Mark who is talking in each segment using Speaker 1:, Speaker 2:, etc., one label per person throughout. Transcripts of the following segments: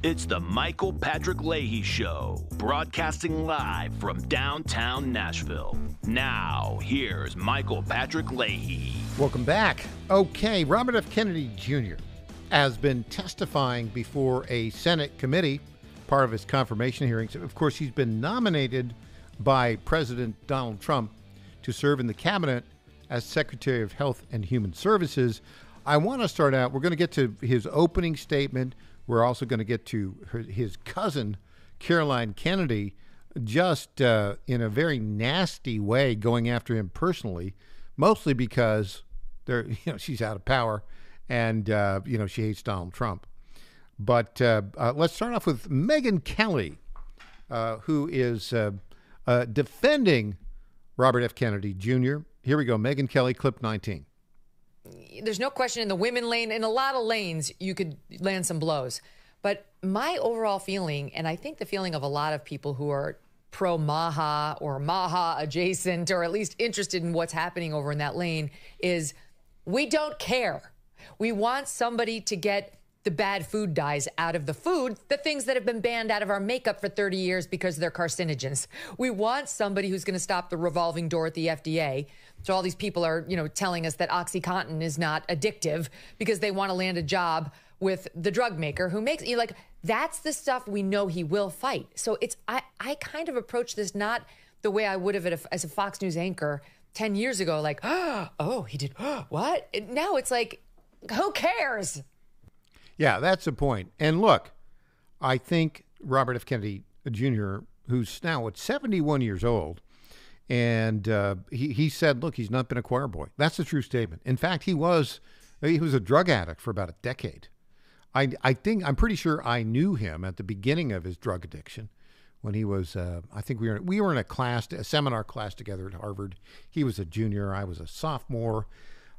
Speaker 1: It's the Michael Patrick Leahy Show, broadcasting live from downtown Nashville. Now, here's Michael Patrick Leahy.
Speaker 2: Welcome back. Okay, Robert F. Kennedy Jr. has been testifying before a Senate committee, part of his confirmation hearings. Of course, he's been nominated by President Donald Trump to serve in the cabinet as Secretary of Health and Human Services. I want to start out, we're going to get to his opening statement. We're also going to get to his cousin, Caroline Kennedy, just in a very nasty way going after him personally, mostly because she's out of power and, she hates Donald Trump. But let's start off with Megyn Kelly, who is defending Robert F. Kennedy Jr. Here we go. Megyn Kelly, clip 19.
Speaker 3: There's no question in the women lane, in a lot of lanes, you could land some blows. But my overall feeling, and I think the feeling of a lot of people who are pro-Maha or Maha adjacent, or at least interested in what's happening over in that lane, is we don't care. We want somebody to get the bad food dyes out of the food, the things that have been banned out of our makeup for 30 years because they're carcinogens. We want somebody who's going to stop the revolving door at the FDA. So all these people are, telling us that OxyContin is not addictive because they want to land a job with the drug maker who makes you that's the stuff we know he will fight. So I kind of approach this not the way I would have as a Fox News anchor 10 years ago, he did what? Now it's like, who cares?
Speaker 2: Yeah, that's the point. And look, I think Robert F. Kennedy Jr., who's now 71 years old, and he said, look, he's not been a choir boy. That's a true statement. In fact, he was a drug addict for about a decade. I'm pretty sure I knew him at the beginning of his drug addiction when he was, I think we were in a seminar class together at Harvard. He was a junior, I was a sophomore,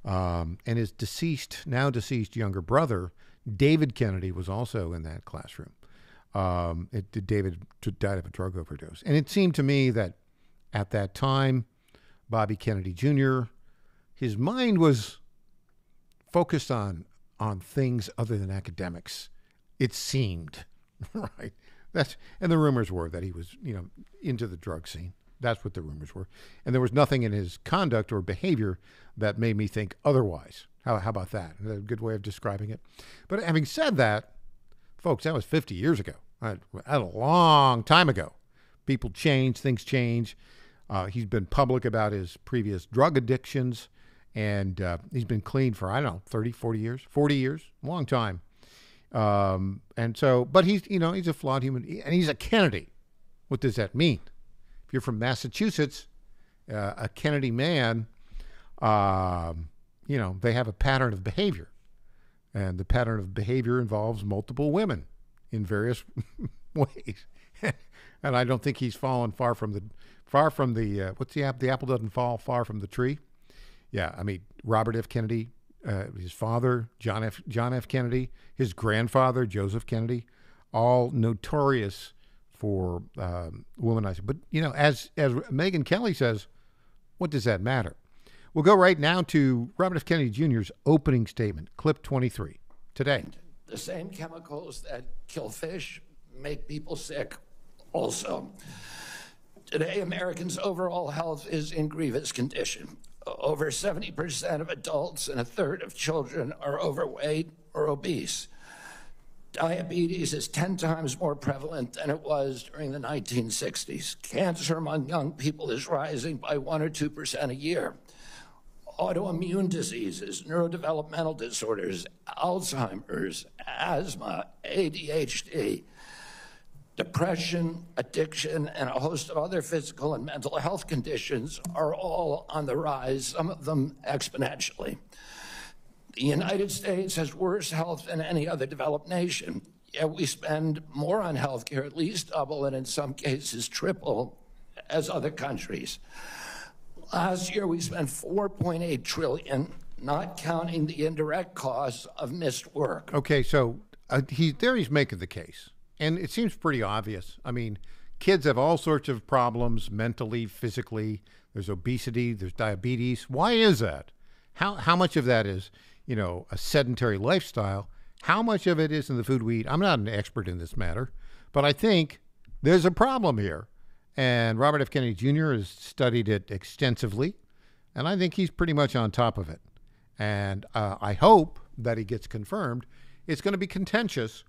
Speaker 2: and his now deceased younger brother, David Kennedy, was also in that classroom. David died of a drug overdose. And it seemed to me that at that time, Bobby Kennedy Jr., his mind was focused on things other than academics. It seemed, right? And the rumors were that he was, into the drug scene. That's what the rumors were. And there was nothing in his conduct or behavior that made me think otherwise. How about that? A good way of describing it. But having said that, folks, that was 50 years ago. A long time ago. People change, things change. He's been public about his previous drug addictions, and he's been clean for, 30, 40 years, 40 years, long time. But he's a flawed human, and he's a Kennedy. What does that mean? If you're from Massachusetts, a Kennedy man, they have a pattern of behavior, and the pattern of behavior involves multiple women in various ways. And I don't think he's fallen far from the what's the apple doesn't fall far from the tree. Yeah, Robert F. Kennedy, his father, John F. Kennedy, his grandfather, Joseph Kennedy, all notorious for womanizing. But, as Megyn Kelly says, what does that matter? We'll go right now to Robert F. Kennedy Jr.'s opening statement, clip 23, today.
Speaker 4: The same chemicals that kill fish make people sick also. Today, Americans' overall health is in grievous condition. Over 70% of adults and a third of children are overweight or obese. Diabetes is 10 times more prevalent than it was during the 1960s. Cancer among young people is rising by 1 or 2% a year. Autoimmune diseases, neurodevelopmental disorders, Alzheimer's, asthma, ADHD, depression, addiction, and a host of other physical and mental health conditions are all on the rise, some of them exponentially. The United States has worse health than any other developed nation, yet we spend more on health care, at least double, and in some cases triple, as other countries. Last year, we spent $4.8 trillion, not counting the indirect costs of missed work.
Speaker 2: Okay, so he's making the case, and it seems pretty obvious. Kids have all sorts of problems mentally, physically. There's obesity, there's diabetes. Why is that? How much of that is, a sedentary lifestyle? How much of it is in the food we eat? I'm not an expert in this matter, but I think there's a problem here. And Robert F. Kennedy Jr. has studied it extensively, and I think he's pretty much on top of it. And I hope that he gets confirmed. It's going to be contentious,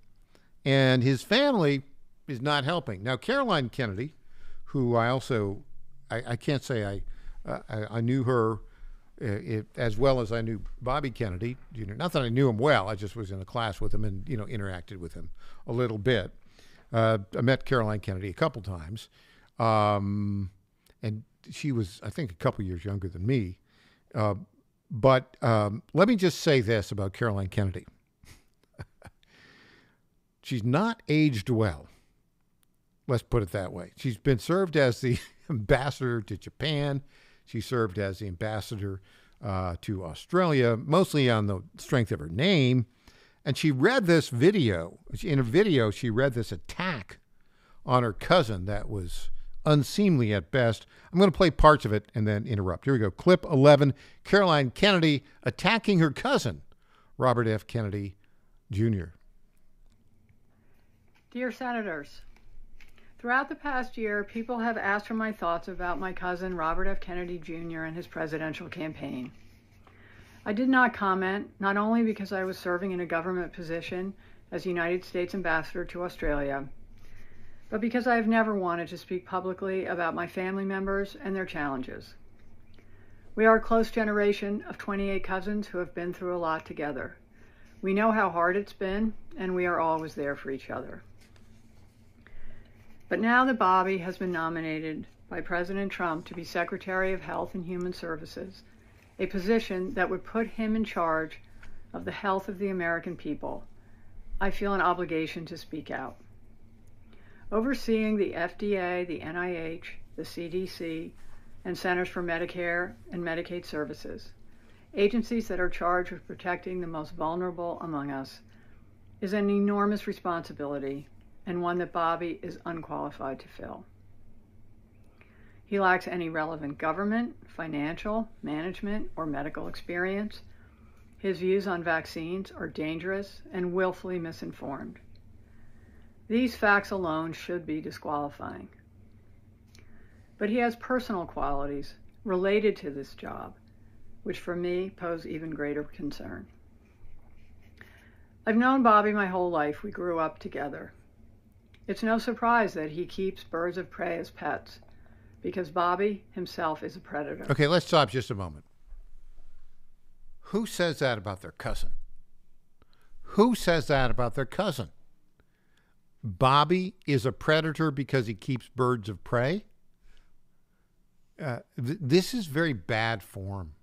Speaker 2: and his family is not helping. Now, Caroline Kennedy, who I can't say I knew her as well as I knew Bobby Kennedy Jr. Not that I knew him well, I just was in a class with him and, interacted with him a little bit. I met Caroline Kennedy a couple times, and she was, I think, a couple years younger than me. But let me just say this about Caroline Kennedy. She's not aged well. Let's put it that way. She's been served as the ambassador to Japan. She served as the ambassador to Australia, mostly on the strength of her name. And she read this video. In a video, she read this attack on her cousin that was unseemly at best. I'm going to play parts of it and then interrupt. Here we go. Clip 11, Caroline Kennedy attacking her cousin, Robert F. Kennedy Jr.
Speaker 5: Dear Senators, throughout the past year, people have asked for my thoughts about my cousin, Robert F. Kennedy Jr., and his presidential campaign. I did not comment, not only because I was serving in a government position as United States Ambassador to Australia, but because I have never wanted to speak publicly about my family members and their challenges. We are a close generation of 28 cousins who have been through a lot together. We know how hard it's been, and we are always there for each other. But now that Bobby has been nominated by President Trump to be Secretary of Health and Human Services, a position that would put him in charge of the health of the American people, I feel an obligation to speak out. Overseeing the FDA, the NIH, the CDC, and Centers for Medicare and Medicaid Services, agencies that are charged with protecting the most vulnerable among us, is an enormous responsibility and one that Bobby is unqualified to fill. He lacks any relevant government, financial, management, or medical experience. His views on vaccines are dangerous and willfully misinformed. These facts alone should be disqualifying. But he has personal qualities related to this job, which for me pose even greater concern. I've known Bobby my whole life. We grew up together. It's no surprise that he keeps birds of prey as pets, because Bobby himself is a predator.
Speaker 2: Okay, let's stop just a moment. Who says that about their cousin? Who says that about their cousin? Bobby is a predator because he keeps birds of prey? This is very bad form.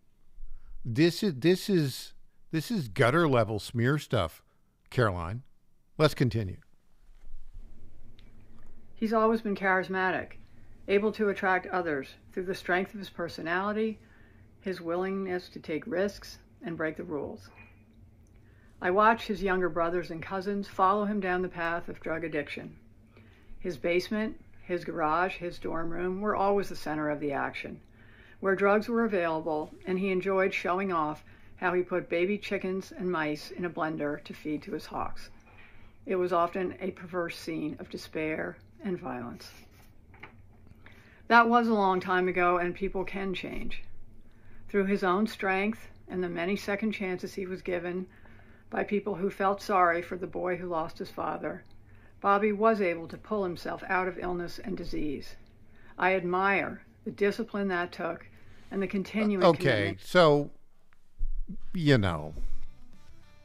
Speaker 2: This is gutter level smear stuff, Caroline. Let's continue.
Speaker 5: He's always been charismatic, able to attract others through the strength of his personality, his willingness to take risks, and break the rules. I watch his younger brothers and cousins follow him down the path of drug addiction. His basement, his garage, his dorm room were always the center of the action, where drugs were available, and he enjoyed showing off how he put baby chickens and mice in a blender to feed to his hawks. It was often a perverse scene of despair and violence. That was a long time ago, and people can change. Through his own strength and the many second chances he was given by people who felt sorry for the boy who lost his father, Bobby was able to pull himself out of illness and disease. I admire the discipline that took and the continuing commitment.
Speaker 2: So,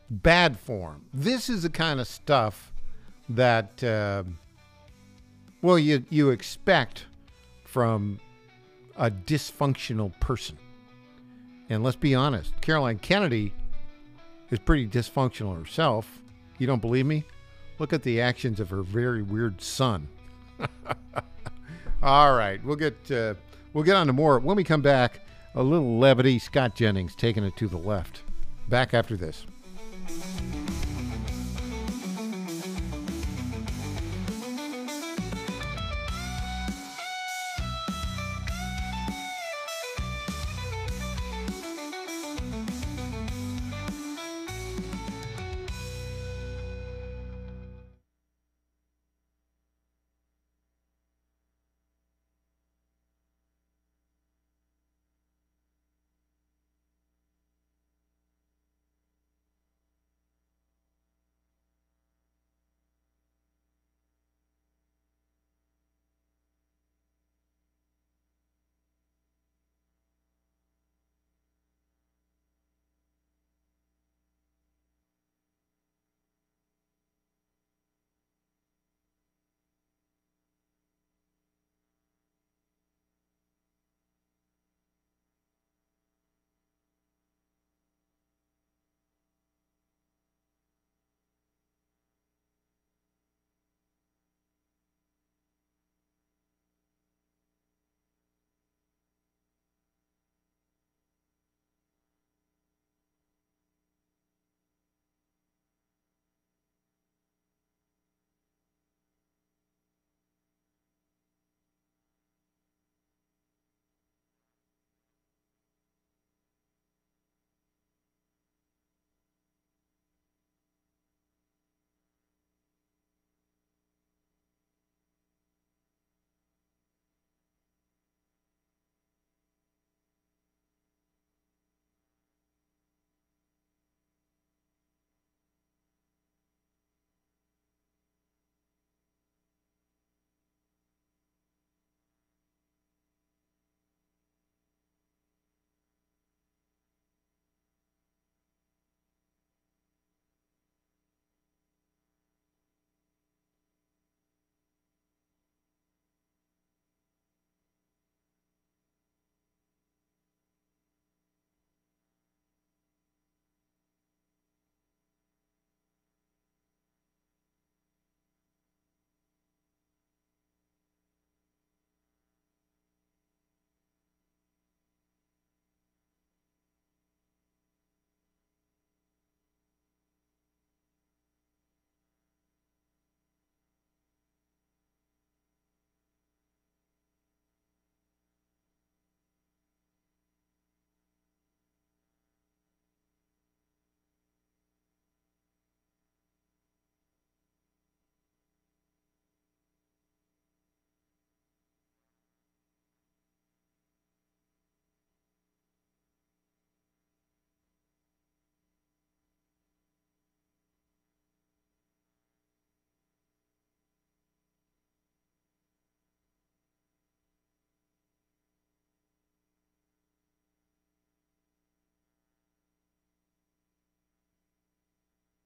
Speaker 2: bad form. This is the kind of stuff that, you expect from a dysfunctional person. And let's be honest, Caroline Kennedy is pretty dysfunctional herself. You don't believe me? Look at the actions of her very weird son. All right, we'll get on to more when we come back. A little levity. Scott Jennings taking it to the left. Back after this.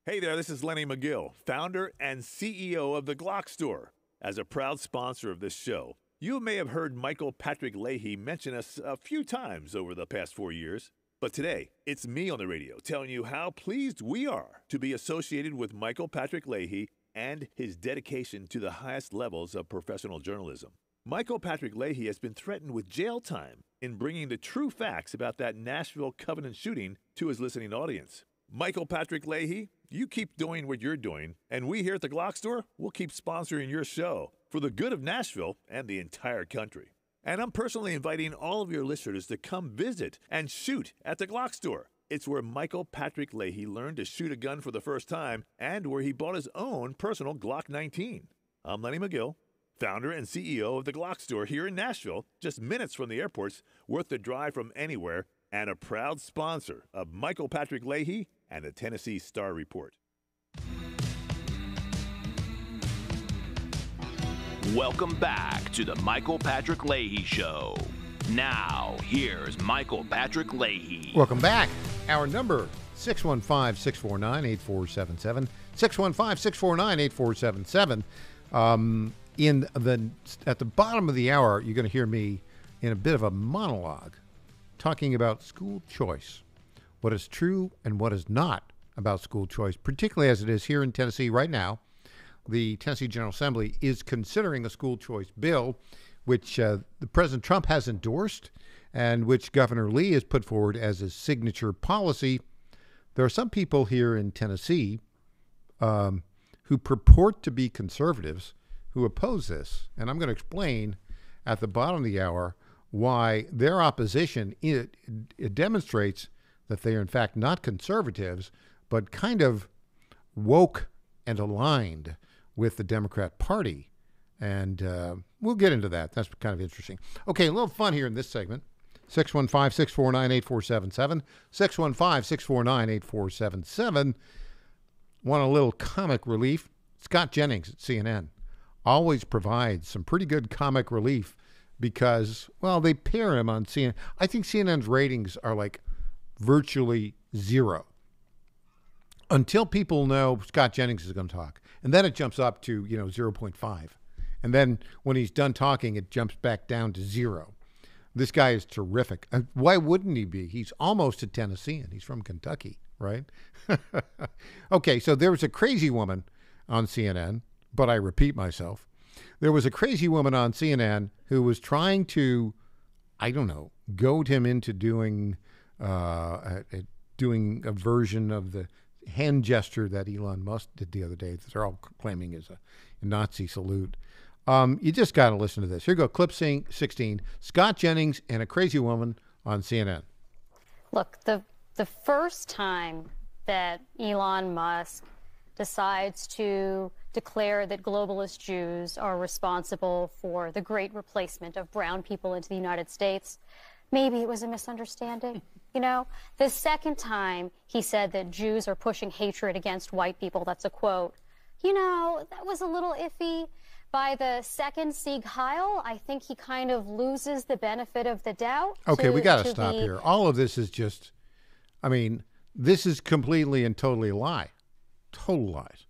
Speaker 6: Hey there, this is Lenny McGill, founder and CEO of The Glock Store. As a proud sponsor of this show, you may have heard Michael Patrick Leahy mention us a few times over the past 4 years. But today, it's me on the radio telling you how pleased we are to be associated with Michael Patrick Leahy and his dedication to the highest levels of professional journalism. Michael Patrick Leahy has been threatened with jail time in bringing the true facts about that Nashville Covenant shooting to his listening audience. Michael Patrick Leahy, you keep doing what you're doing, and we here at the Glock Store will keep sponsoring your show for the good of Nashville and the entire country. And I'm personally inviting all of your listeners to come visit and shoot at the Glock Store. It's where Michael Patrick Leahy learned to shoot a gun for the first time and where he bought his own personal Glock 19. I'm Lenny McGill, founder and CEO of the Glock Store here in Nashville, just minutes from the airports, worth the drive from anywhere, and a proud sponsor of Michael Patrick Leahy and the Tennessee Star Report.
Speaker 1: Welcome back to the Michael Patrick Leahy Show. Now, here's Michael Patrick Leahy.
Speaker 2: Welcome back. Our number, 615-649-8477. 615-649-8477. At the bottom of the hour, you're going to hear me in a bit of a monologue talking about school choice, what is true and what is not about school choice, particularly as it is here in Tennessee right now. The Tennessee General Assembly is considering a school choice bill, which the President Trump has endorsed and which Governor Leahy has put forward as his signature policy. There are some people here in Tennessee who purport to be conservatives who oppose this. And I'm going to explain at the bottom of the hour why their opposition it demonstrates that they are in fact not conservatives, but kind of woke and aligned with the Democrat Party. And we'll get into that. That's kind of interesting. Okay, a little fun here in this segment. 615-649-8477. 615-649-8477. Want a little comic relief? Scott Jennings at CNN always provides some pretty good comic relief because, well, they pair him on CNN. I think CNN's ratings are like virtually zero until people know Scott Jennings is going to talk. And then it jumps up to, 0.5. And then when he's done talking, it jumps back down to zero. This guy is terrific. Why wouldn't he be? He's almost a Tennessean. He's from Kentucky, right? Okay, so there was a crazy woman on CNN, but I repeat myself. There was a crazy woman on CNN who was trying to, goad him into doing a version of the hand gesture that Elon Musk did the other day that they're all claiming is a Nazi salute. You just got to listen to this. Here you go, clip 16, Scott Jennings and a crazy woman on CNN.
Speaker 7: Look, the first time that Elon Musk decides to declare that globalist Jews are responsible for the great replacement of brown people into the United States, maybe it was a misunderstanding. The second time he said that Jews are pushing hatred against white people, that's a quote, that was a little iffy. By the second Sieg Heil, I think he kind of loses the benefit of the doubt.
Speaker 2: Okay, we got to stop here. All of this is just, this is completely and totally a lie. Total lies.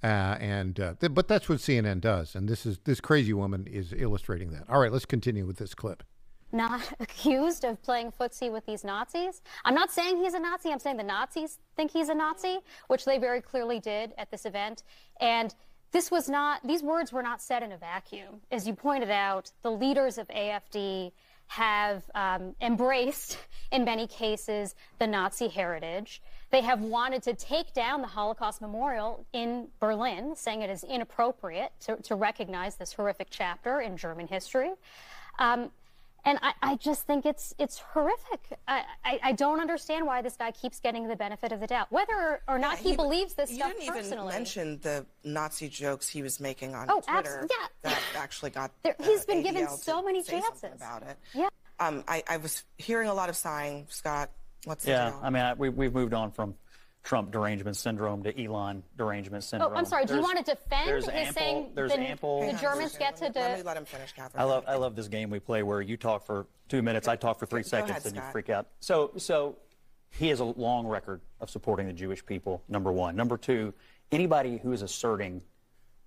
Speaker 2: But that's what CNN does. And this crazy woman is illustrating that. All right, let's continue with this clip.
Speaker 7: Not accused of playing footsie with these Nazis. I'm not saying he's a Nazi. I'm saying the Nazis think he's a Nazi, which they very clearly did at this event. And these words were not said in a vacuum. As you pointed out, the leaders of AfD have embraced, in many cases, the Nazi heritage. They have wanted to take down the Holocaust Memorial in Berlin, saying it is inappropriate to recognize this horrific chapter in German history. And I just think it's horrific. I don't understand why this guy keeps getting the benefit of the doubt, whether or not he believes this stuff personally.
Speaker 8: You didn't even mention the Nazi jokes he was making on Twitter that actually got
Speaker 7: he's been
Speaker 8: ADL
Speaker 7: given so many chances
Speaker 8: about it.
Speaker 7: Yeah.
Speaker 8: I was hearing a lot of sighing. Scott, what's the deal?
Speaker 9: We've moved on from Trump derangement syndrome to Elon derangement syndrome.
Speaker 7: Oh, I'm sorry. Do you want to defend saying
Speaker 9: the
Speaker 7: Germans get to...
Speaker 8: Let me let him finish, Catherine.
Speaker 9: I love this game we play where you talk for 2 minutes, I talk for 3 seconds, and you freak out. So he has a long record of supporting the Jewish people, number one. Number two, anybody who is asserting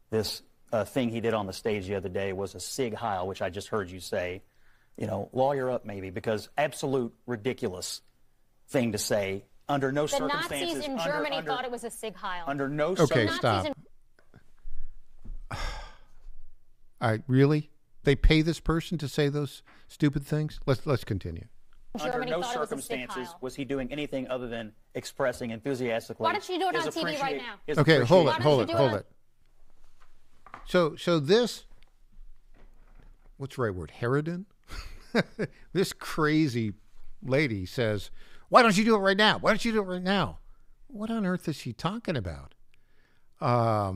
Speaker 9: this thing he did on the stage the other day was a Sig Heil, which I just heard you say, lawyer up maybe, because absolute ridiculous thing to say under no circumstances.
Speaker 7: The Nazis in Germany thought it was a Sig Heil.
Speaker 9: Under no
Speaker 2: Okay, stop. Really? They pay this person to say those stupid things? Let's continue.
Speaker 9: Under no circumstances was he doing anything other than expressing enthusiastically.
Speaker 7: Why don't you do it on TV right now?
Speaker 2: Okay, hold it. So this, what's the right word? Herodin? This crazy lady says, "Why don't you do it right now? Why don't you do it right now?" What on earth is she talking about? Why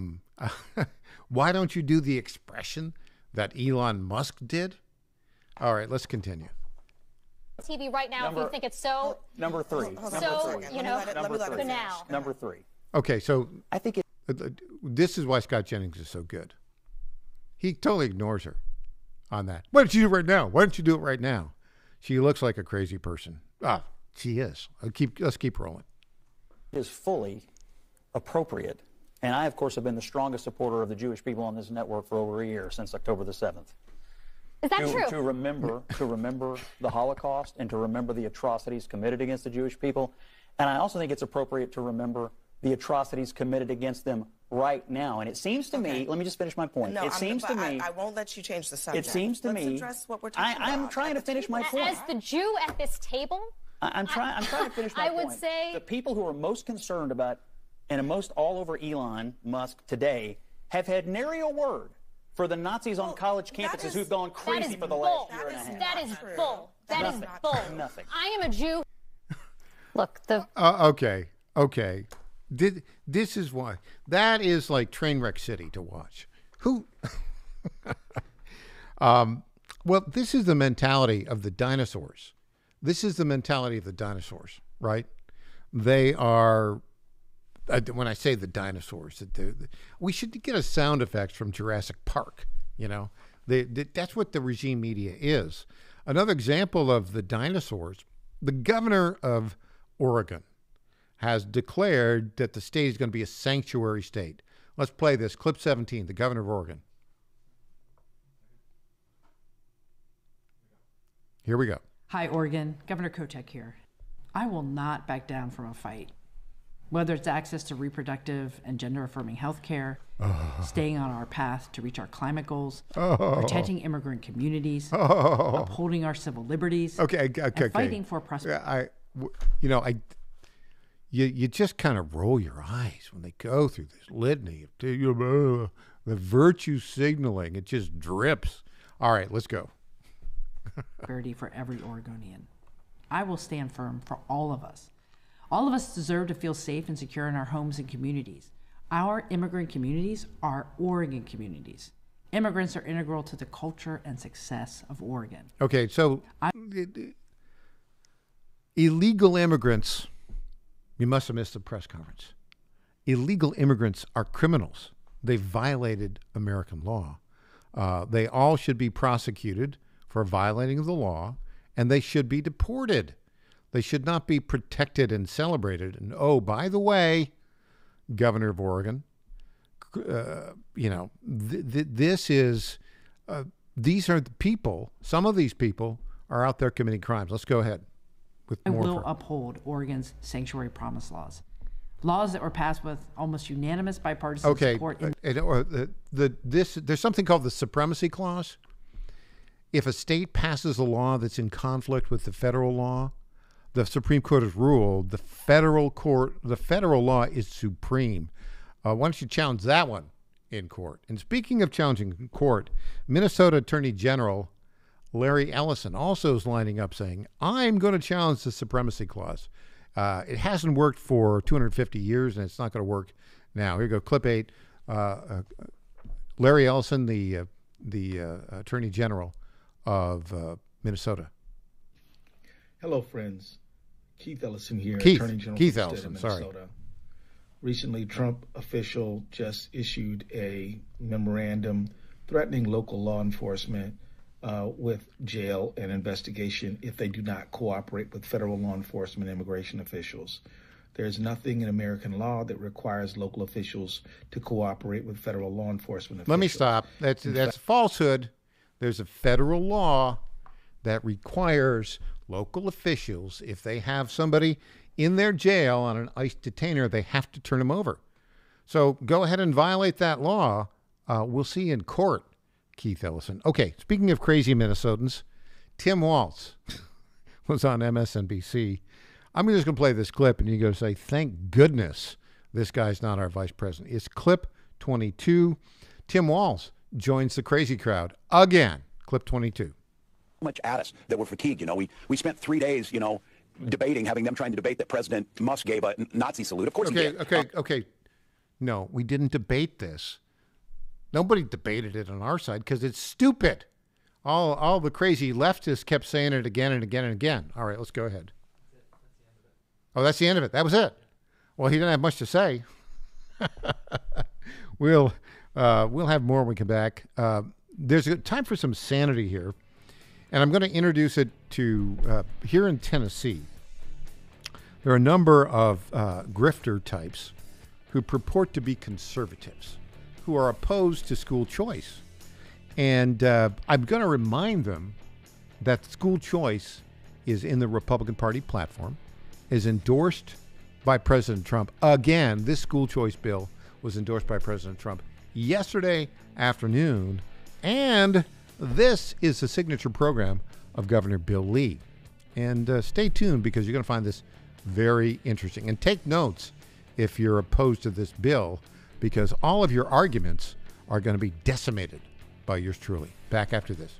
Speaker 2: don't you do the expression that Elon Musk did? All right, let's continue.
Speaker 7: TV right now if you think it's so.
Speaker 9: Number three.
Speaker 7: Banal.
Speaker 9: Number three.
Speaker 2: Okay, so
Speaker 9: I think
Speaker 2: this is why Scott Jennings is so good. He totally ignores her on that. Why don't you do it right now? Why don't you do it right now? She looks like a crazy person. She is. Let's keep rolling.
Speaker 9: It is fully appropriate. And I, of course, have been the strongest supporter of the Jewish people on this network for over a year, since October the 7th.
Speaker 7: Is that true?
Speaker 9: To remember the Holocaust and to remember the atrocities committed against the Jewish people. And I also think it's appropriate to remember the atrocities committed against them right now. And it seems to me, let me just finish my point.
Speaker 8: No,
Speaker 9: I
Speaker 8: won't let you change the subject.
Speaker 9: It seems to
Speaker 8: Let's
Speaker 9: me.
Speaker 8: address what we're talking about.
Speaker 9: I'm trying to finish my point.
Speaker 7: As the Jew at this table,
Speaker 9: I'm trying to finish my point.
Speaker 7: I would say
Speaker 9: the people who are most concerned about and most all over Elon Musk today have had nary a word for the Nazis on college campuses who've gone crazy for the last year and a half.
Speaker 7: That is bull. That is bull.
Speaker 9: Nothing.
Speaker 7: I am a Jew. Look,
Speaker 2: Okay. This is why. That is like Trainwreck City to watch. Who? Well, this is the mentality of the dinosaurs. Right? They are. When I say the dinosaurs, we should get a sound effects from Jurassic Park. That's what the regime media is. Another example of the dinosaurs, the governor of Oregon has declared that the state is going to be a sanctuary state. Let's play this. Clip 17, the governor of Oregon. Here we go.
Speaker 10: Hi, Oregon. Governor Kotek here. I will not back down from a fight. Whether it's access to reproductive and gender-affirming health care, staying on our path to reach our climate goals, protecting immigrant communities, upholding our civil liberties, and fighting for prosperity.
Speaker 2: You just kind of roll your eyes when they go through this litany of the virtue signaling. It just drips. All right, let's go.
Speaker 10: For every Oregonian. I will stand firm for all of us. All of us deserve to feel safe and secure in our homes and communities. Our immigrant communities are Oregon communities. Immigrants are integral to the culture and success of Oregon.
Speaker 2: Okay, so illegal immigrants, you must have missed the press conference. Illegal immigrants are criminals. They violated American law. They all should be prosecuted for violating of the law, and they should be deported. They should not be protected and celebrated. And by the way, Governor of Oregon, this is, these are the people, some of these people are out there committing crimes. Let's go ahead with more.
Speaker 10: I will uphold Oregon's sanctuary promise laws that were passed with almost unanimous bipartisan support. There's something called the Supremacy Clause. If a state passes a law that's in conflict with the federal law, the Supreme Court has ruled the federal law is supreme. Why don't you challenge that one in court? And speaking of challenging in court, Minnesota Attorney General Larry Ellison also is lining up saying, I'm going to challenge the Supremacy Clause. It hasn't worked for 250 years, and it's not going to work now. Here you go, clip 8. Larry Ellison, the Attorney General of Minnesota.
Speaker 11: Hello, friends. Keith Ellison here,
Speaker 2: Attorney
Speaker 11: General
Speaker 2: Keith
Speaker 11: of the State
Speaker 2: Ellison,
Speaker 11: of Minnesota.
Speaker 2: sorry.
Speaker 11: Recently, Trump official just issued a memorandum threatening local law enforcement with jail and investigation if they do not cooperate with federal law enforcement and immigration officials. There's nothing in American law that requires local officials to cooperate with federal law enforcement officials.
Speaker 2: Let me stop. That's falsehood. There's a federal law that requires local officials, if they have somebody in their jail on an ICE detainer, they have to turn them over. So go ahead and violate that law. We'll see you in court, Keith Ellison. Okay, speaking of crazy Minnesotans, Tim Walz was on MSNBC. I'm just going to play this clip, and you're going to say, thank goodness this guy's not our vice president. It's clip 22. Tim Walz joins the crazy crowd again. Clip 22.
Speaker 12: Much at us that we're fatigued. We spent 3 days, debating, having them trying to debate that President Musk gave a Nazi salute. Of course he did.
Speaker 2: Okay. No, we didn't debate this. Nobody debated it on our side because it's stupid. All the crazy leftists kept saying it again and again and again. All right, let's go ahead. Oh, that's the end of it. That was it. Well, he didn't have much to say. We'll have more when we come back. There's time for some sanity here. And I'm going to introduce it to here in Tennessee. There are a number of grifter types who purport to be conservatives, who are opposed to school choice. And I'm going to remind them that school choice is in the Republican Party platform, is endorsed by President Trump. Again, this school choice bill was endorsed by President Trump yesterday afternoon, and this is the signature program of Governor Bill Leahy. And stay tuned because you're going to find this very interesting. And take notes if you're opposed to this bill, because all of your arguments are going to be decimated by yours truly. Back after this.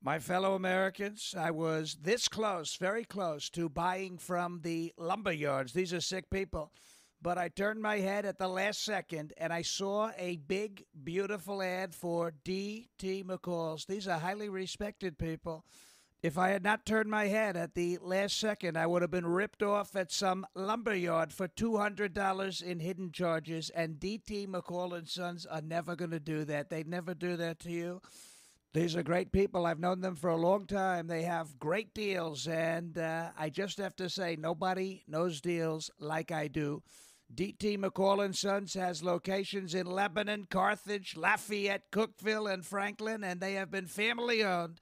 Speaker 13: My fellow Americans, I was this close, very close, to buying from the lumber yards. These are sick people. But I turned my head at the last second, and I saw a big, beautiful ad for D.T. McCall's. These are highly respected people. If I had not turned my head at the last second, I would have been ripped off at some lumber yard for $200 in hidden charges, and D.T. McCall & Sons are never going to do that. They'd never do that to you. These are great people. I've known them for a long time. They have great deals, and I just have to say, nobody knows deals like I do. D.T. McCall & Sons has locations in Lebanon, Carthage, Lafayette, Cookeville, and Franklin, and they have been family-owned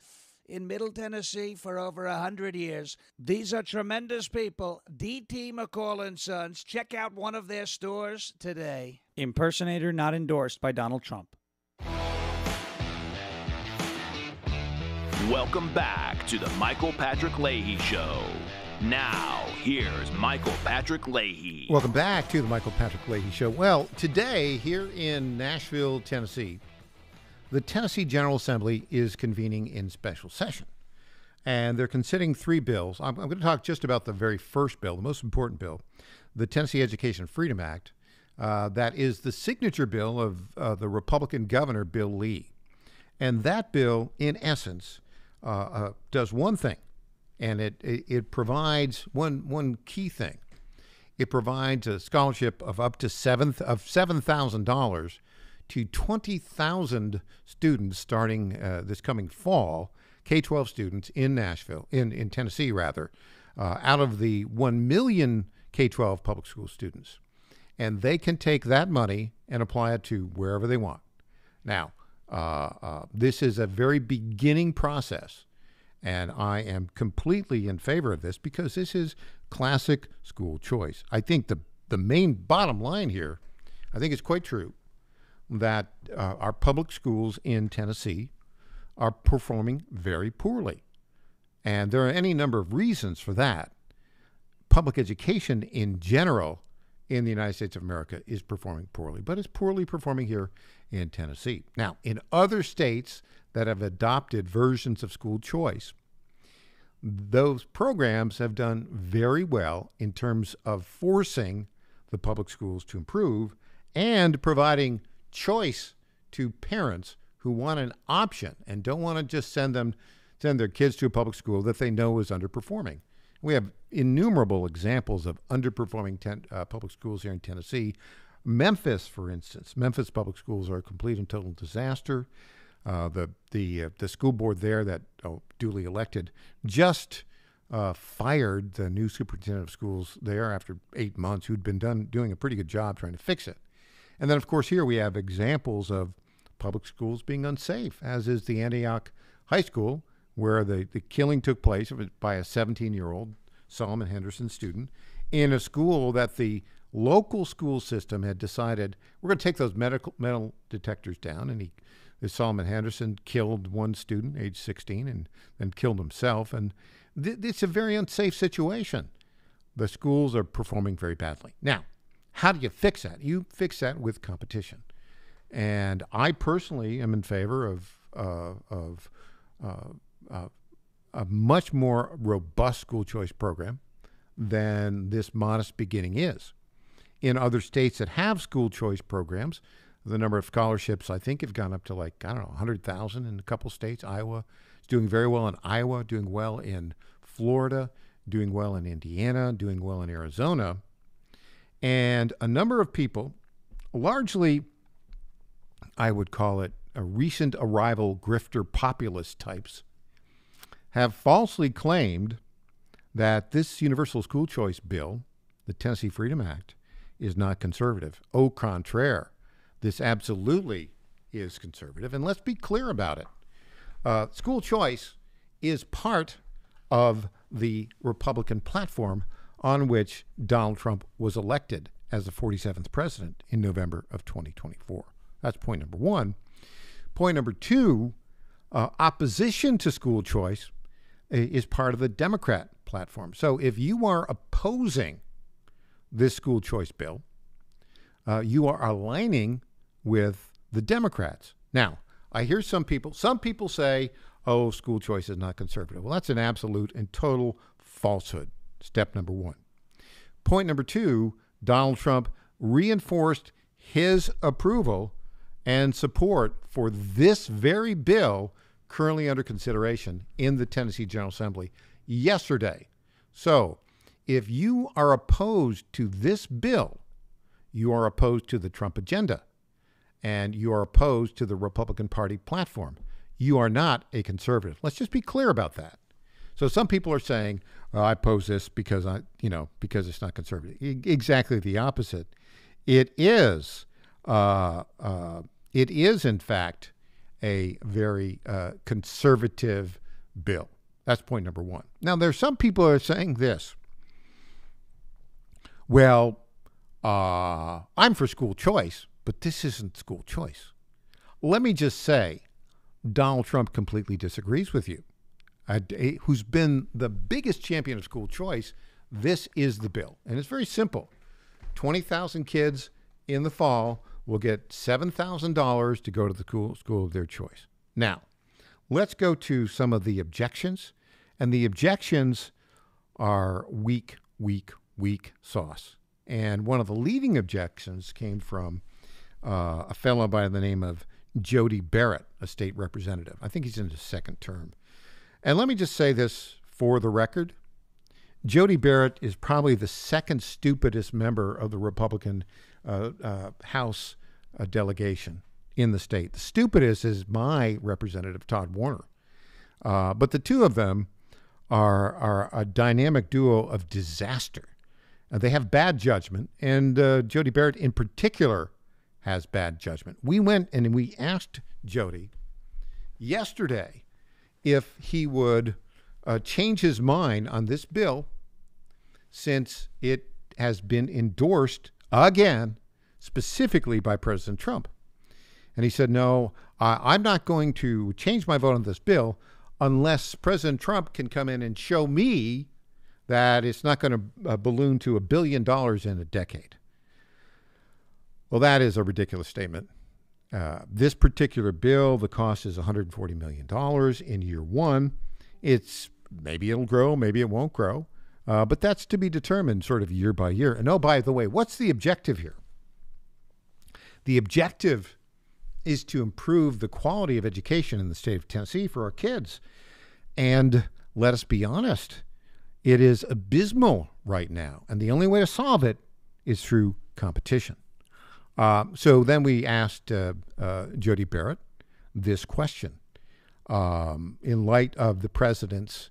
Speaker 13: in Middle Tennessee for over 100 years. These are tremendous people. D.T. McCall & Sons. Check out one of their stores today.
Speaker 14: Impersonator not endorsed by Donald Trump.
Speaker 1: Welcome back to the Michael Patrick Leahy Show. Now, here's Michael Patrick Leahy.
Speaker 2: Welcome back to the Michael Patrick Leahy Show. Well, today here in Nashville, Tennessee, the Tennessee General Assembly is convening in special session. And they're considering three bills. I'm going to talk just about the very first bill, the most important bill, the Tennessee Education Freedom Act. That is the signature bill of the Republican governor, Bill Leahy. And that bill, in essence, does one thing, and it provides one key thing. It provides a scholarship of up to $7,000 to 20,000 students starting this coming fall, K-12 students in Nashville, in Tennessee rather, out of the 1 million K-12 public school students. And they can take that money and apply it to wherever they want. Now, this is a very beginning process, and I am completely in favor of this because this is classic school choice. I think the main bottom line here, I think it's quite true, that our public schools in Tennessee are performing very poorly. And there are any number of reasons for that. Public education in general in the United States of America is performing poorly, but it's poorly performing here in Tennessee. Now, in other states that have adopted versions of school choice, those programs have done very well in terms of forcing the public schools to improve and providing choice to parents who want an option and don't want to just send their kids to a public school that they know is underperforming. We have innumerable examples of underperforming public schools here in Tennessee. Memphis, for instance, Memphis public schools are a complete and total disaster. The school board there that duly elected just fired the new superintendent of schools there after 8 months, who'd been doing a pretty good job trying to fix it. And then, of course, here we have examples of public schools being unsafe, as is the Antioch High School, where the killing took place by a 17-year-old Solomon Henderson student in a school that the local school system had decided, we're going to take those metal detectors down. And Solomon Henderson killed one student, age 16, and then killed himself. And it's a very unsafe situation. The schools are performing very badly. Now, how do you fix that? You fix that with competition. And I personally am in favor of a much more robust school choice program than this modest beginning is. In other states that have school choice programs, the number of scholarships, I think, have gone up to 100,000 in a couple states. Iowa is doing very well in Iowa, doing well in Florida, doing well in Indiana, doing well in Arizona. And a number of people, largely, I would call it a recent arrival grifter populist types, have falsely claimed that this universal school choice bill, the Tennessee Freedom Act, is not conservative. Au contraire, this absolutely is conservative. And let's be clear about it. School choice is part of the Republican platform on which Donald Trump was elected as the 47th president in November of 2024. That's point number one. Point number two, opposition to school choice is part of the Democrat platform. So if you are opposing this school choice bill, you are aligning with the Democrats. Now, I hear some people say, oh, school choice is not conservative. Well, that's an absolute and total falsehood. Step number one. Point number two, Donald Trump reinforced his approval and support for this very bill currently under consideration in the Tennessee General Assembly yesterday. So if you are opposed to this bill, you are opposed to the Trump agenda, and you are opposed to the Republican Party platform. You are not a conservative. Let's just be clear about that. So some people are saying, well, I oppose this because because it's not conservative. Exactly the opposite. It is in fact a very conservative bill. That's point number one. Now, there's some people who are saying this. Well, I'm for school choice, but this isn't school choice. Let me just say, Donald Trump completely disagrees with you. Who's been the biggest champion of school choice, this is the bill. And it's very simple. 20,000 kids in the fall will get $7,000 to go to the school of their choice. Now, let's go to some of the objections. And the objections are weak sauce. And one of the leading objections came from a fellow by the name of Jody Barrett, a state representative. I think he's in his second term. And let me just say this for the record. Jody Barrett is probably the second stupidest member of the Republican House delegation in the state. The stupidest is my representative, Todd Warner. But the two of them are a dynamic duo of disaster. They have bad judgment, and Jody Barrett in particular has bad judgment. We went and we asked Jody yesterday if he would change his mind on this bill, since it has been endorsed again specifically by President Trump. And he said, no, I'm not going to change my vote on this bill unless President Trump can come in and show me that it's not going to balloon to $1 billion in a decade. Well, that is a ridiculous statement. This particular bill, the cost is $140 million in year one. Maybe it'll grow, maybe it won't grow, but that's to be determined sort of year by year. And oh, by the way, what's the objective here? The objective is to improve the quality of education in the state of Tennessee for our kids. And let us be honest, it is abysmal right now. And the only way to solve it is through competition. So then we asked Jody Barrett this question. In light of the president's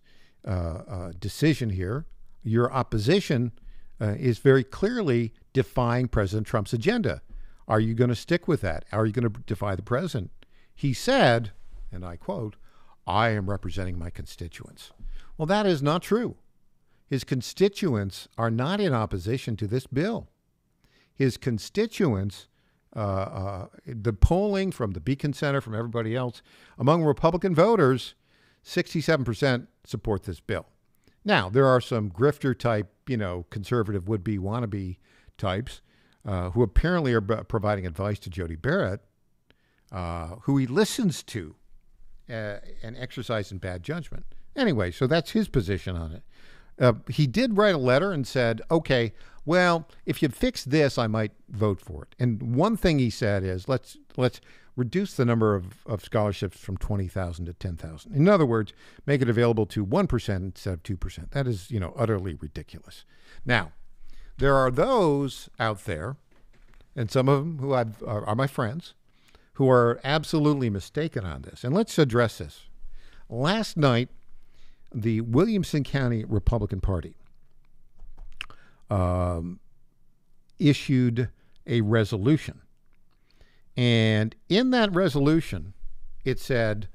Speaker 2: decision here, your opposition is very clearly defying President Trump's agenda. Are you going to stick with that? Are you going to defy the president? He said, and I quote, I am representing my constituents. Well, that is not true. His constituents are not in opposition to this bill. His constituents, the polling from the Beacon Center, from everybody else, among Republican voters, 67% support this bill. Now, there are some grifter type, conservative would-be, wannabe types who apparently are providing advice to Jody Barrett, who he listens to and exercising bad judgment. Anyway, so that's his position on it. He did write a letter and said, okay, well, if you fix this, I might vote for it. And one thing he said is, let's reduce the number of scholarships from 20,000 to 10,000. In other words, make it available to 1% instead of 2%. That is, utterly ridiculous. Now, there are those out there, and some of them who are my friends, who are absolutely mistaken on this. And let's address this. Last night, the Williamson County Republican Party issued a resolution. And in that resolution, it said,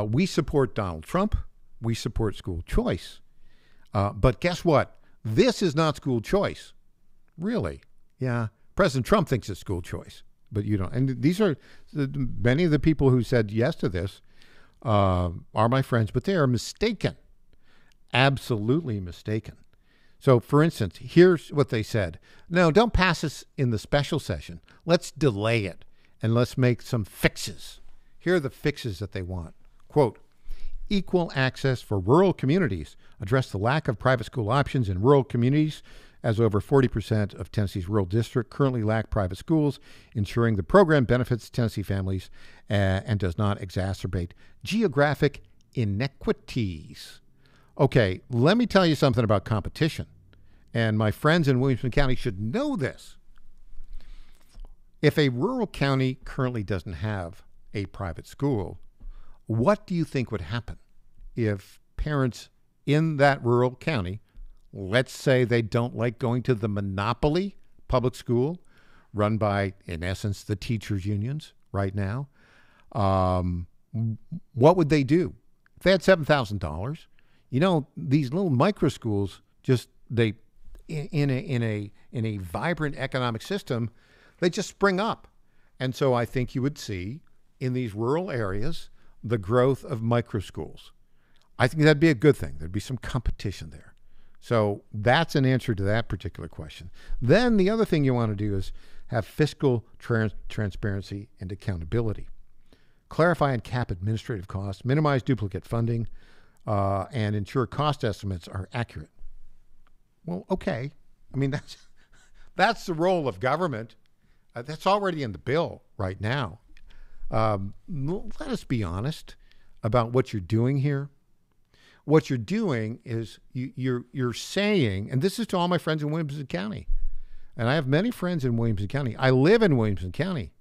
Speaker 2: we support Donald Trump. We support school choice. But guess what? This is not school choice. Really? Yeah. President Trump thinks it's school choice, but you don't. And these are many of the people who said yes to this are my friends, but they are mistaken. Absolutely mistaken. So, for instance, here's what they said. No, don't pass this in the special session. Let's delay it and let's make some fixes. Here are the fixes that they want. Quote, equal access for rural communities, address the lack of private school options in rural communities, as over 40% of Tennessee's rural district currently lack private schools, ensuring the program benefits Tennessee families and does not exacerbate geographic inequities. Okay, let me tell you something about competition. And my friends in Williamson County should know this. If a rural county currently doesn't have a private school, what do you think would happen if parents in that rural county, let's say they don't like going to the monopoly public school run by, in essence, the teachers' unions right now, what would they do? If they had $7,000, these little micro schools in a vibrant economic system, they just spring up. And so I think you would see in these rural areas the growth of micro schools. I think that'd be a good thing. There'd be some competition there. So that's an answer to that particular question. Then the other thing you want to do is have fiscal transparency and accountability. Clarify and cap administrative costs, minimize duplicate funding, and ensure cost estimates are accurate. Well, okay. I mean, that's the role of government. That's already in the bill right now. Let us be honest about what you're doing here. What you're doing is you're saying, and this is to all my friends in Williamson County, and I have many friends in Williamson County. I live in Williamson County,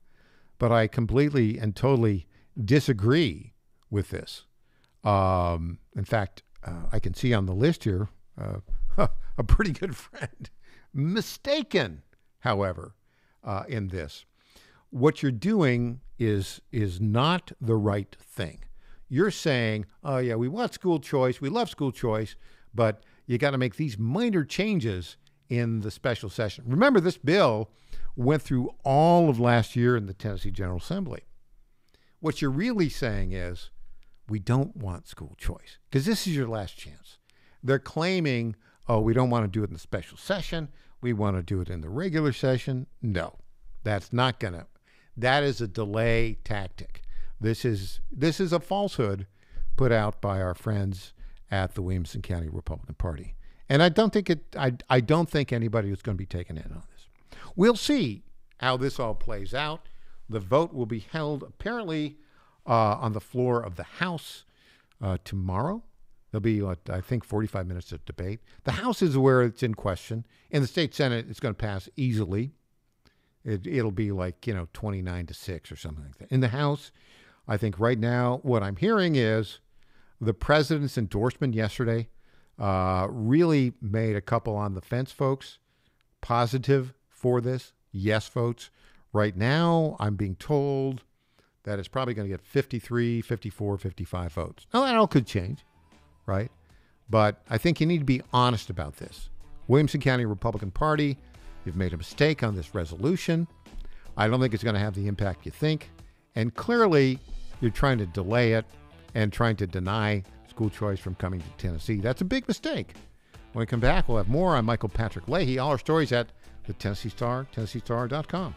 Speaker 2: but I completely and totally disagree with this. In fact, I can see on the list here a pretty good friend mistaken, however, in this. What you're doing is not the right thing. You're saying, oh, yeah, we want school choice. We love school choice, but you got to make these minor changes in the special session. Remember, this bill went through all of last year in the Tennessee General Assembly. What you're really saying is we don't want school choice because this is your last chance. They're claiming, oh, we don't want to do it in the special session. We want to do it in the regular session. No, that's not going to. That is a delay tactic. This is a falsehood put out by our friends at the Williamson County Republican Party. And I don't think anybody is going to be taken in on this. We'll see how this all plays out. The vote will be held apparently on the floor of the House tomorrow. There'll be, I think, 45 minutes of debate. The House is where it's in question. In the state Senate, it's going to pass easily. It'll be like, 29-6 or something like that. In the House, I think right now what I'm hearing is the president's endorsement yesterday really made a couple on the fence folks positive for this. Yes votes. Right now, I'm being told that it's probably going to get 53, 54, 55 votes. Now, that all could change, right? But I think you need to be honest about this. Williamson County Republican Party, you've made a mistake on this resolution. I don't think it's going to have the impact you think. And clearly, you're trying to delay it and trying to deny school choice from coming to Tennessee. That's a big mistake. When we come back, we'll have more. I'm Michael Patrick Leahy. All our stories at the Tennessee Star, TennesseeStar.com.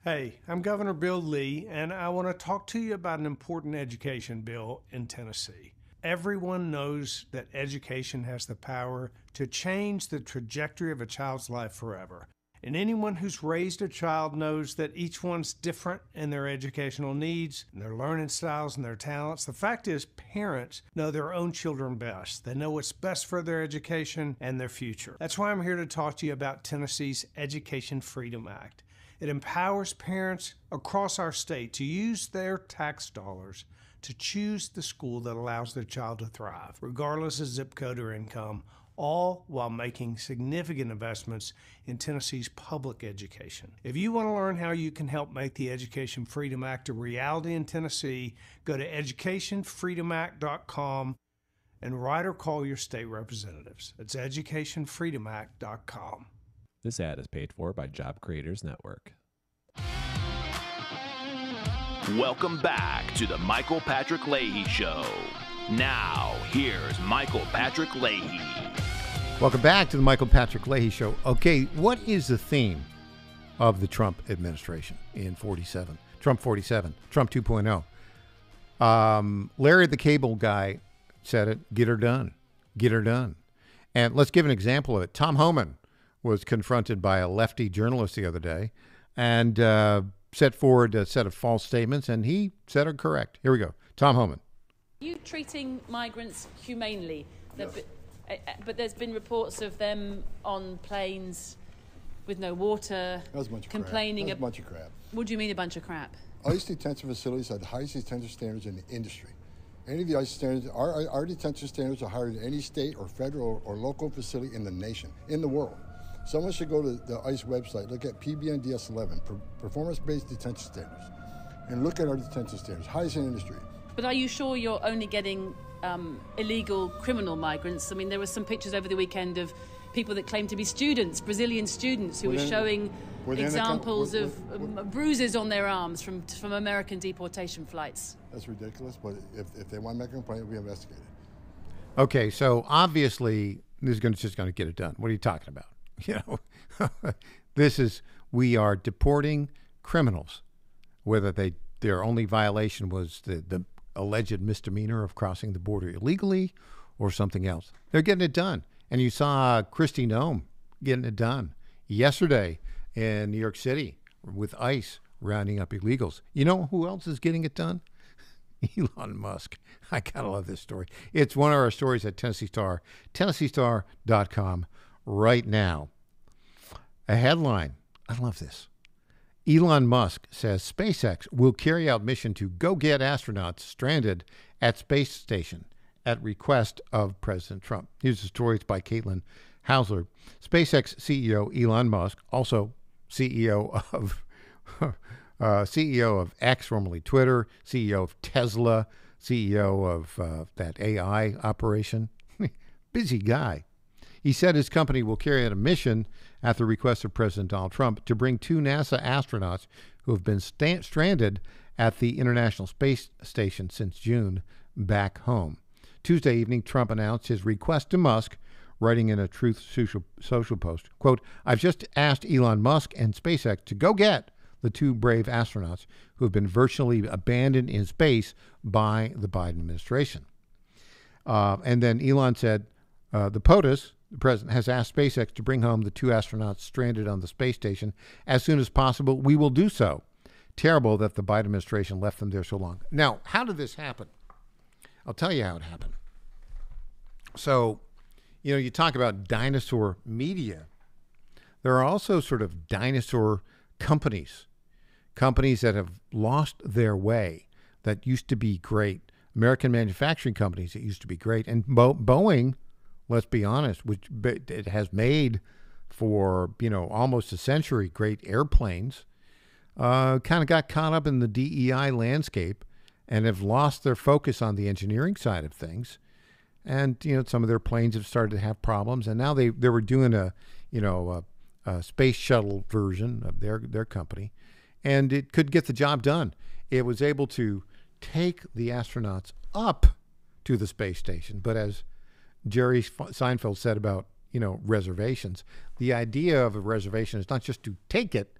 Speaker 15: Hey, I'm Governor Bill Lee, and I want to talk to you about an important education bill in Tennessee. Everyone knows that education has the power to change the trajectory of a child's life forever. And anyone who's raised a child knows that each one's different in their educational needs, and their learning styles, and their talents. The fact is, parents know their own children best. They know what's best for their education and their future. That's why I'm here to talk to you about Tennessee's Education Freedom Act. It empowers parents across our state to use their tax dollars to choose the school that allows their child to thrive, regardless of zip code or income, all while making significant investments in Tennessee's public education. If you want to learn how you can help make the Education Freedom Act a reality in Tennessee, go to educationfreedomact.com and write or call your state representatives. It's educationfreedomact.com.
Speaker 16: This ad is paid for by Job Creators Network.
Speaker 1: Welcome back to the Michael Patrick Leahy Show. Now, here's Michael Patrick Leahy.
Speaker 2: Welcome back to the Michael Patrick Leahy Show. Okay, what is the theme of the Trump administration in 47? Trump 47, Trump 2.0. Larry the Cable Guy said it, get her done, get her done. And let's give an example of it. Tom Homan was confronted by a lefty journalist the other day and set forward a set of false statements, and he said are correct. Here we go. Tom Homan.
Speaker 17: Are you treating migrants humanely?
Speaker 18: Yes.
Speaker 17: But there's been reports of them on planes with no water,
Speaker 18: That was a bunch of
Speaker 17: complaining.
Speaker 18: Crap. That was a bunch of crap.
Speaker 17: What do you mean a bunch of crap?
Speaker 18: ICE detention facilities have the highest detention standards in the industry. Any of the ICE standards, our detention standards are higher than any state or federal or local facility in the nation, in the world. Someone should go to the ICE website, look at PBNDS 11, performance-based detention standards, and look at our detention standards, highest in the industry.
Speaker 17: But are you sure you're only getting illegal criminal migrants? I mean, there were some pictures over the weekend of people that claim to be students, Brazilian students, who were showing examples of bruises on their arms from American deportation flights.
Speaker 18: That's ridiculous, but if they want to make a complaint, it'll be investigated.
Speaker 2: Okay, so obviously this is just going to get it done. What are you talking about? You know, we are deporting criminals, whether their only violation was the alleged misdemeanor of crossing the border illegally or something else. They're getting it done. And you saw Kristi Noem getting it done yesterday in New York City with ICE rounding up illegals. You know who else is getting it done? Elon Musk. I gotta love this story. It's one of our stories at Tennessee Star, TennesseeStar.com right now. A headline. I love this. Elon Musk says SpaceX will carry out mission to go get astronauts stranded at space station at request of President Trump. Here's the story. It's by Caitlin Hausler. SpaceX CEO Elon Musk, also CEO of X, formerly Twitter, CEO of Tesla, CEO of that AI operation. Busy guy. He said his company will carry out a mission at the request of President Donald Trump to bring 2 NASA astronauts who have been stranded at the International Space Station since June back home. Tuesday evening, Trump announced his request to Musk, writing in a Truth Social post, quote, "I've just asked Elon Musk and SpaceX to go get the 2 brave astronauts who have been virtually abandoned in space by the Biden administration." And then Elon said, the POTUS, the president, has asked SpaceX to bring home the 2 astronauts stranded on the space station as soon as possible. We will do so. Terrible that the Biden administration left them there so long. Now, how did this happen? I'll tell you how it happened. So, you know, you talk about dinosaur media. There are also sort of dinosaur companies that have lost their way, that used to be great. American manufacturing companies that used to be great. And Boeing, let's be honest, which it has made for, almost a century great airplanes, kind of got caught up in the DEI landscape and have lost their focus on the engineering side of things. And, some of their planes have started to have problems. And now they were doing a space shuttle version of their company, and it could get the job done. It was able to take the astronauts up to the space station. But as Jerry Seinfeld said about, reservations, the idea of a reservation is not just to take it,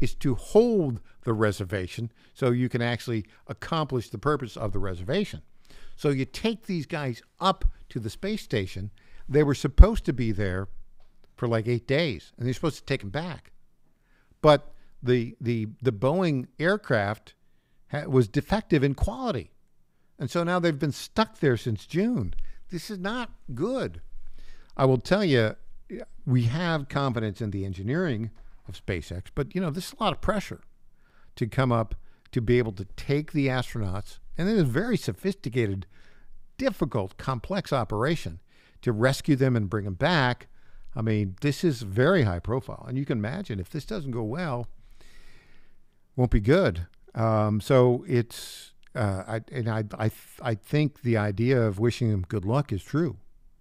Speaker 2: is to hold the reservation so you can actually accomplish the purpose of the reservation. So you take these guys up to the space station. They were supposed to be there for like 8 days, and they're supposed to take them back. But the Boeing aircraft was defective in quality. And so now they've been stuck there since June. This is not good. I will tell you, we have confidence in the engineering of SpaceX, but, this is a lot of pressure to come up to be able to take the astronauts, and it is a very sophisticated, difficult, complex operation to rescue them and bring them back. I mean, this is very high profile, and you can imagine if this doesn't go well, it won't be good. So it's, I think the idea of wishing them good luck is true.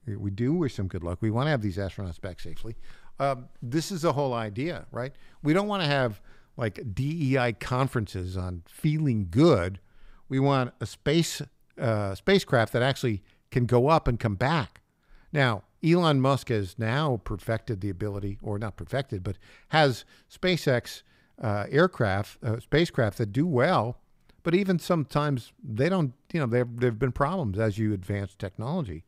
Speaker 2: We do wish them good luck. We want to have these astronauts back safely. This is the whole idea, right? We don't want to have like DEI conferences on feeling good. We want a spacecraft that actually can go up and come back. Now, Elon Musk has now perfected the ability, or not perfected, but has SpaceX spacecraft that do well, but even sometimes they don't, there have been problems as you advance technology.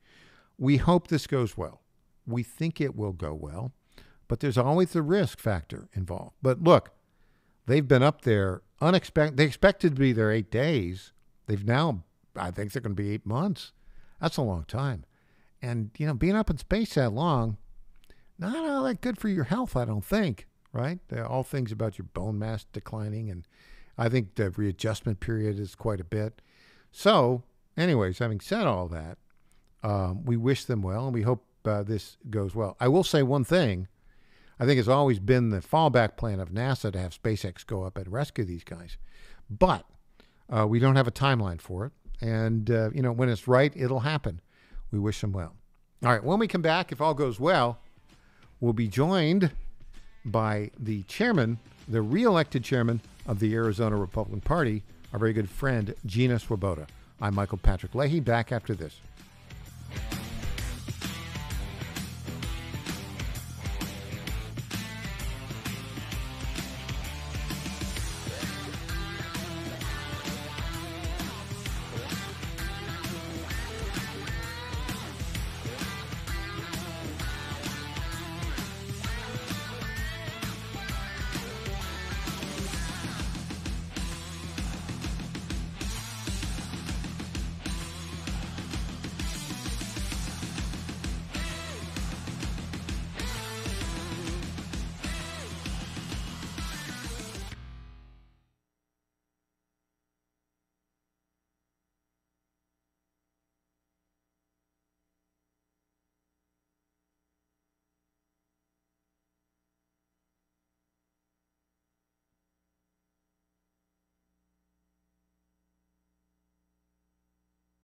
Speaker 2: We hope this goes well. We think it will go well, but there's always the risk factor involved. But look, they've been up there unexpected. They expected to be there 8 days. They've now, I think they're going to be 8 months. That's a long time. And, being up in space that long, not all that good for your health, I don't think, right? They're all things about your bone mass declining, and I think the readjustment period is quite a bit. So, anyways, having said all that, we wish them well, and we hope this goes well. I will say one thing. I think it's always been the fallback plan of NASA to have SpaceX go up and rescue these guys. But we don't have a timeline for it. And, when it's right, it'll happen. We wish them well. All right, when we come back, if all goes well, we'll be joined by the chairman, the re-elected chairman of the Arizona Republican Party, our very good friend, Gina Swoboda. I'm Michael Patrick Leahy, back after this.